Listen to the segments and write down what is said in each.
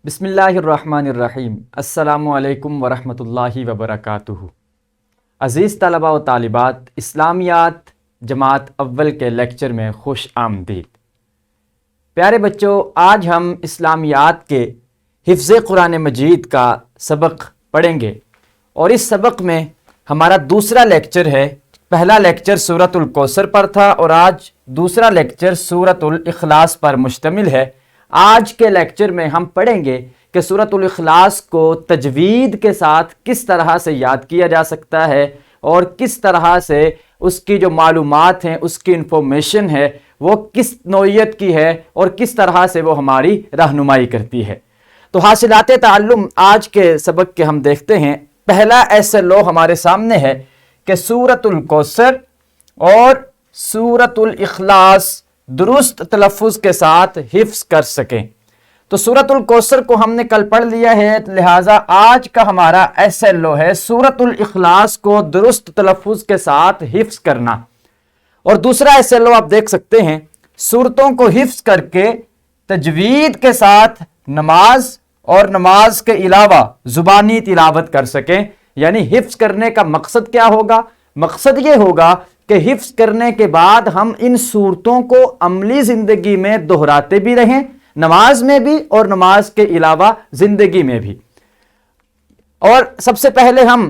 بسم اللہ الرحمن الرحیم۔ السلام علیکم ورحمۃ اللہ وبرکاتہ۔ عزیز طلباء و طالبات، اسلامیات جماعت اول کے لیکچر میں خوش آمدید۔ پیارے بچوں، آج ہم اسلامیات کے حفظ قرآن مجید کا سبق پڑھیں گے اور اس سبق میں ہمارا دوسرا لیکچر ہے۔ پہلا لیکچر سورۃ الکوثر پر تھا اور آج دوسرا لیکچر سورۃ الاخلاص پر مشتمل ہے۔ آج کے لیکچر میں ہم پڑھیں گے کہ سورۃ الاخلاص کو تجوید کے ساتھ کس طرح سے یاد کیا جا سکتا ہے اور کس طرح سے اس کی جو معلومات ہیں، اس کی انفارمیشن ہے، وہ کس نوعیت کی ہے اور کس طرح سے وہ ہماری رہنمائی کرتی ہے۔ تو حاصلات تعلم آج کے سبق کے ہم دیکھتے ہیں۔ پہلا ایسے لو ہمارے سامنے ہے کہ سورۃ الکوثر اور سورۃ الاخلاص درست تلفظ کے ساتھ حفظ کر سکیں۔ تو سورۃ الکوثر کو ہم نے کل پڑھ لیا ہے، لہٰذا آج کا ہمارا ایسے لو ہے سورۃ الاخلاص کو درست تلفظ کے ساتھ حفظ کرنا۔ اور دوسرا ایسے لو آپ دیکھ سکتے ہیں، سورتوں کو حفظ کر کے تجوید کے ساتھ نماز اور نماز کے علاوہ زبانی تلاوت کر سکیں۔ یعنی حفظ کرنے کا مقصد کیا ہوگا؟ مقصد یہ ہوگا کہ حفظ کرنے کے بعد ہم ان صورتوں کو عملی زندگی میں دہراتے بھی رہیں، نماز میں بھی اور نماز کے علاوہ زندگی میں بھی۔ اور سب سے پہلے ہم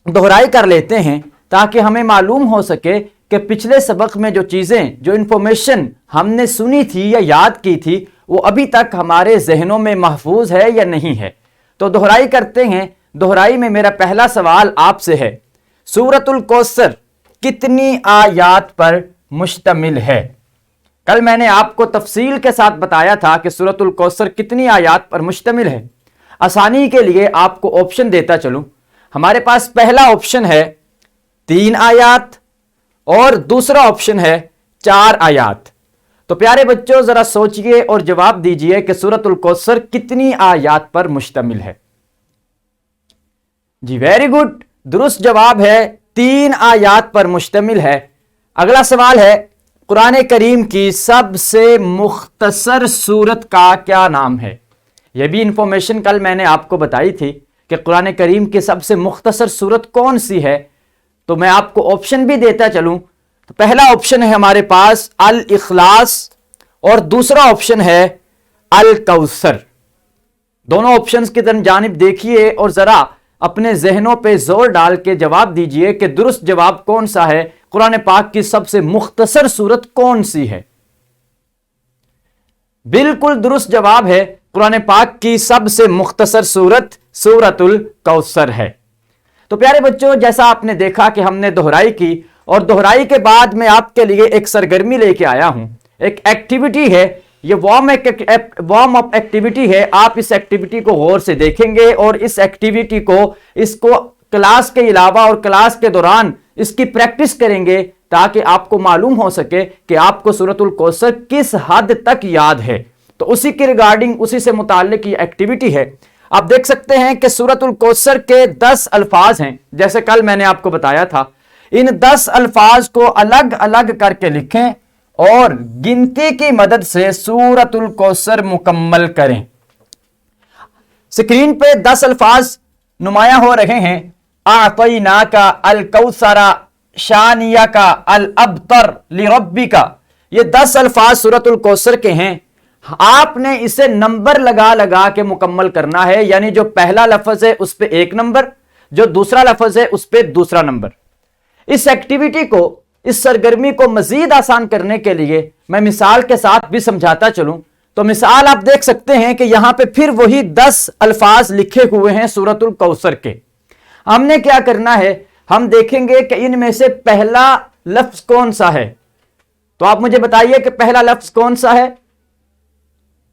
دہرائی کر لیتے ہیں تاکہ ہمیں معلوم ہو سکے کہ پچھلے سبق میں جو چیزیں، جو انفارمیشن ہم نے سنی تھی یا یاد کی تھی، وہ ابھی تک ہمارے ذہنوں میں محفوظ ہے یا نہیں ہے۔ تو دہرائی کرتے ہیں۔ دہرائی میں میرا پہلا سوال آپ سے ہے، سورۃ الکوثر کتنی آیات پر مشتمل ہے؟ کل میں نے آپ کو تفصیل کے ساتھ بتایا تھا کہ سورۃ الکوثر کتنی آیات پر مشتمل ہے۔ آسانی کے لیے آپ کو آپشن دیتا چلوں۔ ہمارے پاس پہلا آپشن ہے 3 آیات اور دوسرا آپشن ہے 4 آیات۔ تو پیارے بچوں ذرا سوچئے اور جواب دیجئے کہ سورۃ الکوثر کتنی آیات پر مشتمل ہے؟ جی ویری گڈ، درست جواب ہے 3 آیات پر مشتمل ہے۔ اگلا سوال ہے، قرآن کریم کی سب سے مختصر سورت کا کیا نام ہے؟ یہ بھی انفارمیشن کل میں نے آپ کو بتائی تھی کہ قرآن کریم کی سب سے مختصر سورت کون سی ہے۔ تو میں آپ کو آپشن بھی دیتا چلوں۔ تو پہلا آپشن ہے ہمارے پاس الاخلاص اور دوسرا آپشن ہے الکوثر۔ دونوں آپشنز کی جانب دیکھیے اور ذرا اپنے ذہنوں پہ زور ڈال کے جواب دیجئے کہ درست جواب کون سا ہے، قرآن پاک کی سب سے مختصر سورت کون سی ہے؟ بالکل درست جواب ہے، قرآن پاک کی سب سے مختصر سورت سورۃ الکوثر ہے۔ تو پیارے بچوں، جیسا آپ نے دیکھا کہ ہم نے دہرائی کی اور دہرائی کے بعد میں آپ کے لیے ایک سرگرمی لے کے آیا ہوں، ایک ایکٹیویٹی ہے، یہ وارم اپ ایکٹیویٹی ہے۔ آپ اس ایکٹیویٹی کو غور سے دیکھیں گے اور اس ایکٹیویٹی کو کلاس کے علاوہ اور کلاس کے دوران اس کی پریکٹس کریں گے تاکہ آپ کو معلوم ہو سکے کہ آپ کو سورۃ الکوثر کس حد تک یاد ہے۔ تو اسی کے ریگارڈنگ، اسی سے متعلق یہ ایکٹیویٹی ہے۔ آپ دیکھ سکتے ہیں کہ سورۃ الکوثر کے 10 الفاظ ہیں، جیسے کل میں نے آپ کو بتایا تھا۔ ان 10 الفاظ کو الگ الگ کر کے لکھیں اور گنتی کی مدد سے سورۃ الکوثر مکمل کریں۔ سکرین پہ 10 الفاظ نمایاں ہو رہے ہیں، اعطیناک الکوثر شانیک الابتر لربک۔ یہ 10 الفاظ سورۃ الکوثر کے ہیں۔ آپ نے اسے نمبر لگا لگا کے مکمل کرنا ہے، یعنی جو پہلا لفظ ہے اس پہ 1 نمبر، جو دوسرا لفظ ہے اس پہ دوسرا نمبر۔ اس ایکٹیویٹی کو، اس سرگرمی کو مزید آسان کرنے کے لیے میں مثال کے ساتھ بھی سمجھاتا چلوں۔ تو مثال آپ دیکھ سکتے ہیں کہ یہاں پہ پھر وہی 10 الفاظ لکھے ہوئے ہیں سورۃ الکوثر کے۔ ہم نے کیا کرنا ہے، ہم دیکھیں گے کہ ان میں سے پہلا لفظ کون سا ہے۔ تو آپ مجھے بتائیے کہ پہلا لفظ کون سا ہے؟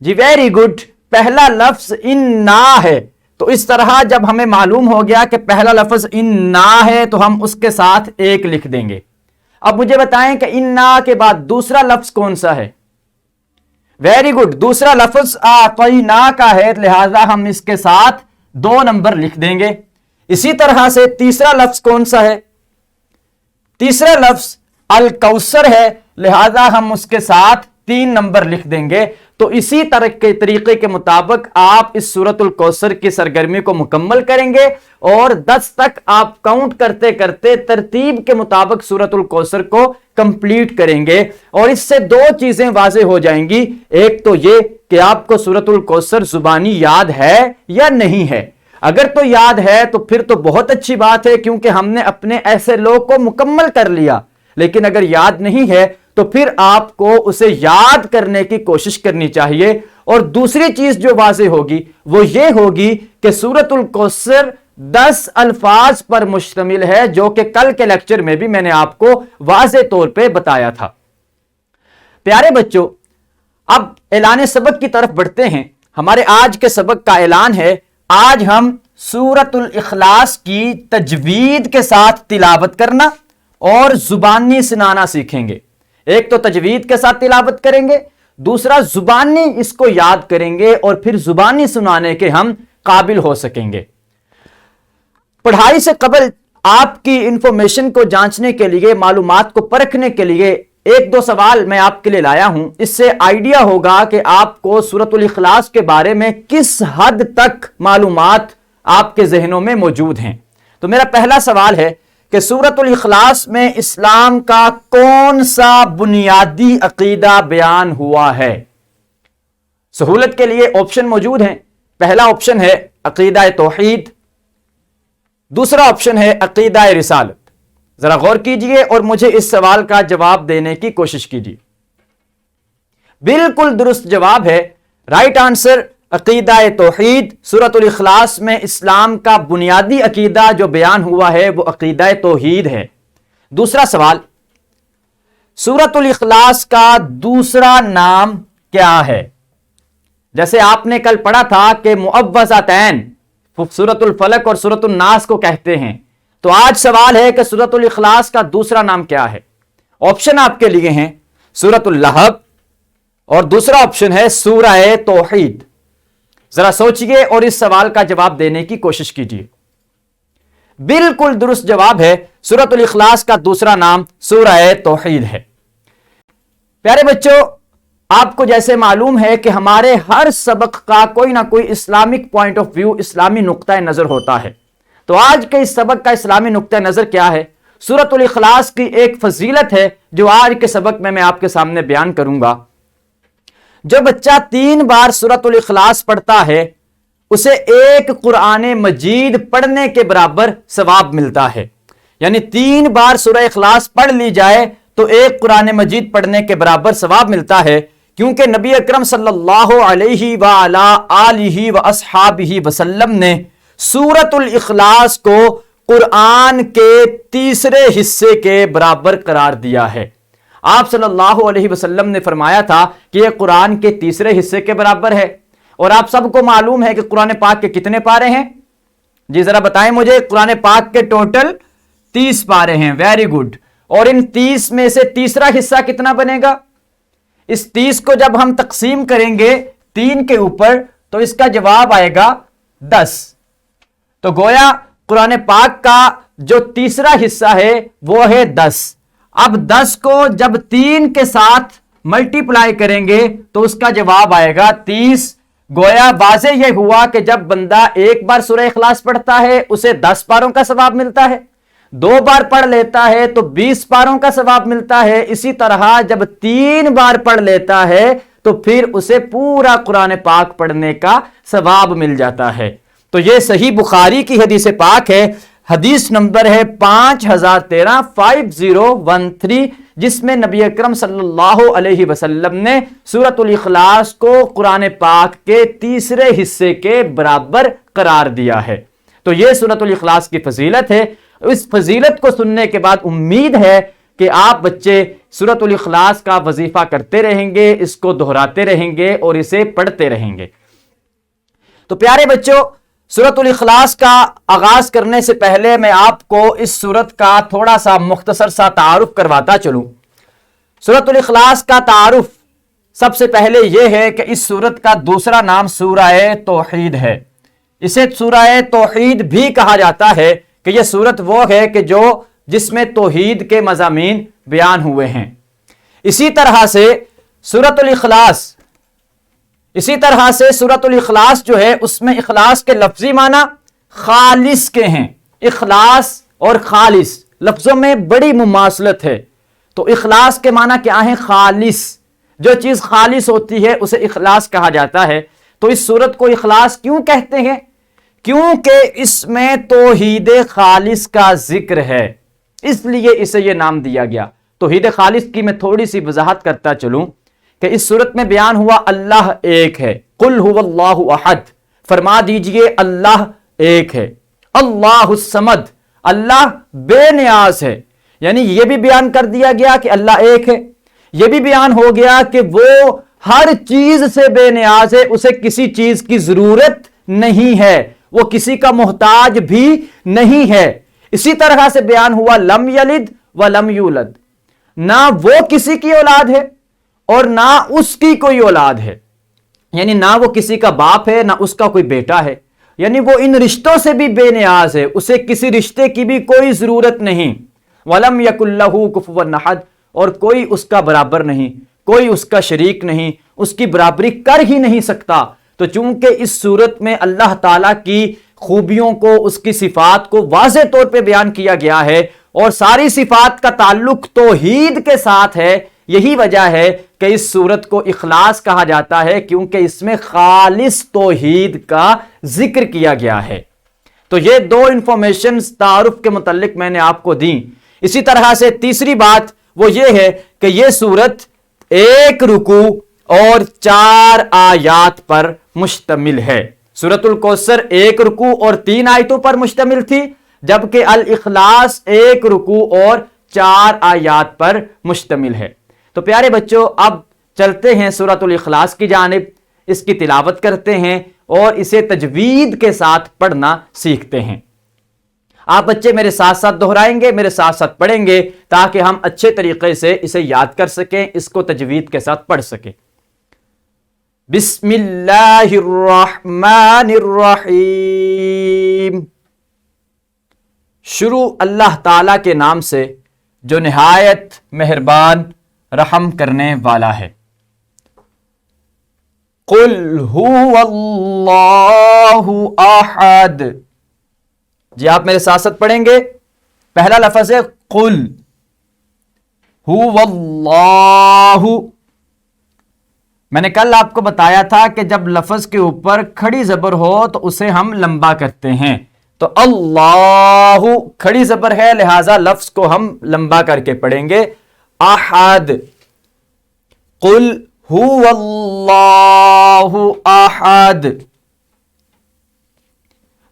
جی ویری گڈ، پہلا لفظ انا ہے۔ تو اس طرح جب ہمیں معلوم ہو گیا کہ پہلا لفظ انا ہے تو ہم اس کے ساتھ 1 لکھ دیں گے۔ اب مجھے بتائیں کہ انا کے بعد دوسرا لفظ کون سا ہے؟ ویری گڈ، دوسرا لفظ اعطیناک کا ہے، لہذا ہم اس کے ساتھ 2 نمبر لکھ دیں گے۔ اسی طرح سے تیسرا لفظ کون سا ہے؟ تیسرا لفظ الکوثر ہے، لہذا ہم اس کے ساتھ 3 نمبر لکھ دیں گے۔ تو اسی طرح کے طریقے کے مطابق آپ اس سورۃ الکوثر کی سرگرمی کو مکمل کریں گے اور 10 تک آپ کاؤنٹ کرتے کرتے ترتیب کے مطابق سورۃ الکوثر کو کمپلیٹ کریں گے. اور اس سے دو چیزیں واضح ہو جائیں گی. ایک تو یہ کہ آپ کو سورۃ الکوثر زبانی یاد ہے یا نہیں ہے. اگر تو یاد ہے تو پھر تو بہت اچھی بات ہے، کیونکہ ہم نے اپنے ایسے لوگ کو مکمل کر لیا. لیکن اگر یاد نہیں ہے تو پھر آپ کو اسے یاد کرنے کی کوشش کرنی چاہیے. اور دوسری چیز جو واضح ہوگی وہ یہ ہوگی کہ سورۃ الکوثر 10 الفاظ پر مشتمل ہے، جو کہ کل کے لیکچر میں بھی میں نے آپ کو واضح طور پہ بتایا تھا. پیارے بچوں، اب اعلان سبق کی طرف بڑھتے ہیں. ہمارے آج کے سبق کا اعلان ہے. آج ہم سورۃ الاخلاص کی تجوید کے ساتھ تلاوت کرنا اور زبانی سنانا سیکھیں گے. ایک تو تجوید کے ساتھ تلاوت کریں گے، دوسرا زبانی اس کو یاد کریں گے اور پھر زبانی سنانے کے ہم قابل ہو سکیں گے. پڑھائی سے قبل آپ کی انفارمیشن کو جانچنے کے لیے، معلومات کو پرکھنے کے لیے ایک دو سوال میں آپ کے لیے لایا ہوں. اس سے آئیڈیا ہوگا کہ آپ کو سورۃ الاخلاص کے بارے میں کس حد تک معلومات آپ کے ذہنوں میں موجود ہیں. تو میرا پہلا سوال ہے کہ سورۃ الاخلاص میں اسلام کا کون سا بنیادی عقیدہ بیان ہوا ہے؟ سہولت کے لیے آپشن موجود ہیں. پہلا آپشن ہے عقیدہ توحید، دوسرا آپشن ہے عقیدہ رسالت. ذرا غور کیجئے اور مجھے اس سوال کا جواب دینے کی کوشش کیجئے. بالکل درست جواب ہے. رائٹ آنسر عقیدہ توحید. سورۃ الاخلاص میں اسلام کا بنیادی عقیدہ جو بیان ہوا ہے وہ عقیدہ توحید ہے. دوسرا سوال، سورۃ الاخلاص کا دوسرا نام کیا ہے؟ جیسے آپ نے کل پڑھا تھا کہ معوذتین سورۃ الفلق اور سورۃ الناس کو کہتے ہیں. تو آج سوال ہے کہ سورۃ الاخلاص کا دوسرا نام کیا ہے؟ آپشن آپ کے لیے ہیں سورۃ اللہب اور دوسرا آپشن ہے سورہ توحید. ذرا سوچئے اور اس سوال کا جواب دینے کی کوشش کیجئے. بالکل درست جواب ہے، سورۃ الاخلاص کا دوسرا نام سورہ توحید ہے. پیارے بچوں، آپ کو جیسے معلوم ہے کہ ہمارے ہر سبق کا کوئی نہ کوئی اسلامک پوائنٹ آف ویو، اسلامی نقطہ نظر ہوتا ہے. تو آج کے اس سبق کا اسلامی نقطہ نظر کیا ہے؟ سورۃ الاخلاص کی ایک فضیلت ہے جو آج کے سبق میں آپ کے سامنے بیان کروں گا. جو بچہ 3 بار سورۃ الاخلاص پڑھتا ہے اسے ایک قرآن مجید پڑھنے کے برابر ثواب ملتا ہے. یعنی 3 بار سورہ اخلاص پڑھ لی جائے تو ایک قرآن مجید پڑھنے کے برابر ثواب ملتا ہے، کیونکہ نبی اکرم صلی اللہ علیہ وآلہ آلہ واصحابہ وسلم نے سورۃ الاخلاص کو قرآن کے تیسرے حصے کے برابر قرار دیا ہے. آپ صلی اللہ علیہ وسلم نے فرمایا تھا کہ یہ قرآن کے تیسرے حصے کے برابر ہے. اور آپ سب کو معلوم ہے کہ قرآن پاک کے کتنے پارے ہیں؟ جی ذرا بتائیں مجھے. قرآن پاک کے ٹوٹل 30 پارے ہیں. Very good. اور ان 30 میں سے تیسرا حصہ کتنا بنے گا؟ اس 30 کو جب ہم تقسیم کریں گے 3 کے اوپر تو اس کا جواب آئے گا 10. تو گویا قرآن پاک کا جو تیسرا حصہ ہے وہ ہے 10. اب 10 کو جب 3 کے ساتھ ملٹی پلائی کریں گے تو اس کا جواب آئے گا 30. گویا واضح یہ ہوا کہ جب بندہ ایک بار سورہ اخلاص پڑھتا ہے اسے 10 پاروں کا ثواب ملتا ہے، 2 بار پڑھ لیتا ہے تو 20 پاروں کا ثواب ملتا ہے. اسی طرح جب 3 بار پڑھ لیتا ہے تو پھر اسے پورا قرآن پاک پڑھنے کا ثواب مل جاتا ہے. تو یہ صحیح بخاری کی حدیث پاک ہے. حدیث نمبر ہے 5013 5013، جس میں نبی اکرم صلی اللہ علیہ وسلم نے سورۃ الاخلاص کو قرآن پاک کے تیسرے حصے کے برابر قرار دیا ہے. تو یہ سورۃ الاخلاص کی فضیلت ہے. اس فضیلت کو سننے کے بعد امید ہے کہ آپ بچے سورۃ الاخلاص کا وظیفہ کرتے رہیں گے، اس کو دہراتے رہیں گے اور اسے پڑھتے رہیں گے. تو پیارے بچوں، سورۃ الاخلاص کا آغاز کرنے سے پہلے میں آپ کو اس سورت کا تھوڑا سا مختصر سا تعارف کرواتا چلوں. سورۃ الاخلاص کا تعارف سب سے پہلے یہ ہے کہ اس سورت کا دوسرا نام سورہ توحید ہے. اسے سورہ توحید بھی کہا جاتا ہے کہ یہ سورت وہ ہے کہ جس میں توحید کے مضامین بیان ہوئے ہیں. اسی طرح سے سورۃ الاخلاص اسی طرح سے سورۃ الاخلاص جو ہے اس میں اخلاص کے لفظی معنی خالص کے ہیں. اخلاص اور خالص لفظوں میں بڑی مماثلت ہے. تو اخلاص کے معنی کیا ہیں؟ خالص. جو چیز خالص ہوتی ہے اسے اخلاص کہا جاتا ہے. تو اس سورت کو اخلاص کیوں کہتے ہیں؟ کیونکہ اس میں توحید خالص کا ذکر ہے، اس لیے اسے یہ نام دیا گیا. توحید خالص کی میں تھوڑی سی وضاحت کرتا چلوں کہ اس صورت میں بیان ہوا اللہ ایک ہے. قل هو اللہ احد، فرما دیجئے اللہ ایک ہے. اللہ الصمد، اللہ بے نیاز ہے. یعنی یہ بھی بیان کر دیا گیا کہ اللہ ایک ہے، یہ بھی بیان ہو گیا کہ وہ ہر چیز سے بے نیاز ہے، اسے کسی چیز کی ضرورت نہیں ہے، وہ کسی کا محتاج بھی نہیں ہے. اسی طرح سے بیان ہوا لم یلد ولم یولد، نہ وہ کسی کی اولاد ہے اور نہ اس کی کوئی اولاد ہے. یعنی نہ وہ کسی کا باپ ہے نہ اس کا کوئی بیٹا ہے. یعنی وہ ان رشتوں سے بھی بے نیاز ہے، اسے کسی رشتے کی بھی کوئی ضرورت نہیں. وَلَمْ يَكُنْ لَهُ كُفُوًا أَحَدٌ، اور کوئی اس کا برابر نہیں، کوئی اس کا شریک نہیں، اس کی برابری کر ہی نہیں سکتا. تو چونکہ اس صورت میں اللہ تعالیٰ کی خوبیوں کو، اس کی صفات کو واضح طور پہ بیان کیا گیا ہے اور ساری صفات کا تعلق توحید کے ساتھ ہے، یہی وجہ ہے کہ اس صورت کو اخلاص کہا جاتا ہے، کیونکہ اس میں خالص توحید کا ذکر کیا گیا ہے. تو یہ دو انفارمیشنز تعارف کے متعلق میں نے آپ کو دیں. اسی طرح سے تیسری بات وہ یہ ہے کہ یہ صورت ایک رکوع اور 4 آیات پر مشتمل ہے. سورۃ الکوثر ایک رکوع اور 3 آیتوں پر مشتمل تھی، جبکہ الاخلاص ایک رکوع اور 4 آیات پر مشتمل ہے. تو پیارے بچوں، اب چلتے ہیں سورۃ الاخلاص کی جانب، اس کی تلاوت کرتے ہیں اور اسے تجوید کے ساتھ پڑھنا سیکھتے ہیں. آپ بچے میرے ساتھ ساتھ دہرائیں گے، میرے ساتھ ساتھ پڑھیں گے تاکہ ہم اچھے طریقے سے اسے یاد کر سکیں، اس کو تجوید کے ساتھ پڑھ سکیں. بسم اللہ الرحمن الرحیم. شروع اللہ تعالی کے نام سے جو نہایت مہربان رحم کرنے والا ہے. قل هو اللہ احد. جی آپ میرے ساتھ ساتھ پڑھیں گے. پہلا لفظ ہے قل هو اللہ. میں نے کل آپ کو بتایا تھا کہ جب لفظ کے اوپر کھڑی زبر ہو تو اسے ہم لمبا کرتے ہیں. تو اللہ کھڑی زبر ہے، لہذا لفظ کو ہم لمبا کر کے پڑھیں گے. احد. قل هو اللہ احد.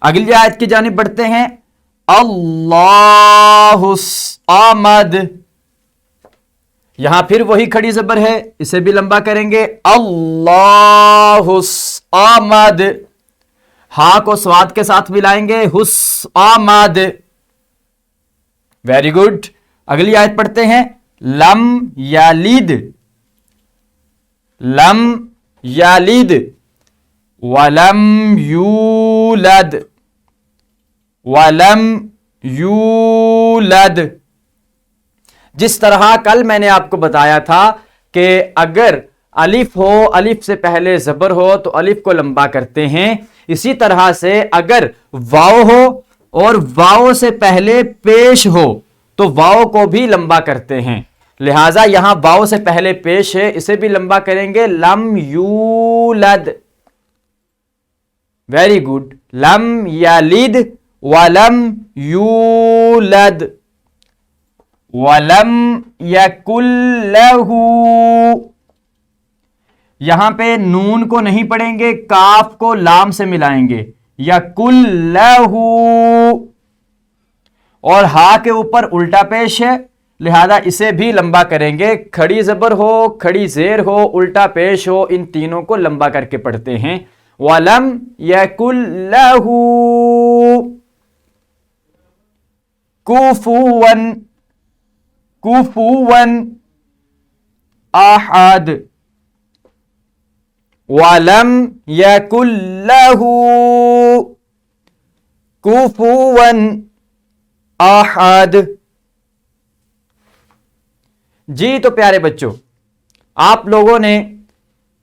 اگلی آیت کی جانب بڑھتے ہیں. اللہ الصمد. یہاں پھر وہی کھڑی زبر ہے، اسے بھی لمبا کریں گے. اللہ الصمد. ہاں کو سواد کے ساتھ ملائیں گے. الصمد. Very good. اگلی آیت پڑھتے ہیں. لم یلد. لم یلد ولم یولد. ولم یولد. جس طرح کل میں نے آپ کو بتایا تھا کہ اگر الف ہو، الف سے پہلے زبر ہو تو الف کو لمبا کرتے ہیں. اسی طرح سے اگر واو ہو اور واو سے پہلے پیش ہو تو واو کو بھی لمبا کرتے ہیں. لہٰذا یہاں واو سے پہلے پیش ہے، اسے بھی لمبا کریں گے. لم یولد. Very good. لم یلد ولم یولد ولم یکن لہ. یہاں پہ نون کو نہیں پڑھیں گے، کاف کو لام سے ملائیں گے. یکن لہ. اور ہا کے اوپر الٹا پیش ہے، لہذا اسے بھی لمبا کریں گے. کھڑی زبر ہو، کھڑی زیر ہو، الٹا پیش ہو، ان تینوں کو لمبا کر کے پڑھتے ہیں. وَلَمْ يَكُنْ لَهُ كُفُوًا أَحَدٌ. وَلَمْ يَكُنْ لَهُ كُفُوًا أَحَدٌ. جی تو پیارے بچوں، آپ لوگوں نے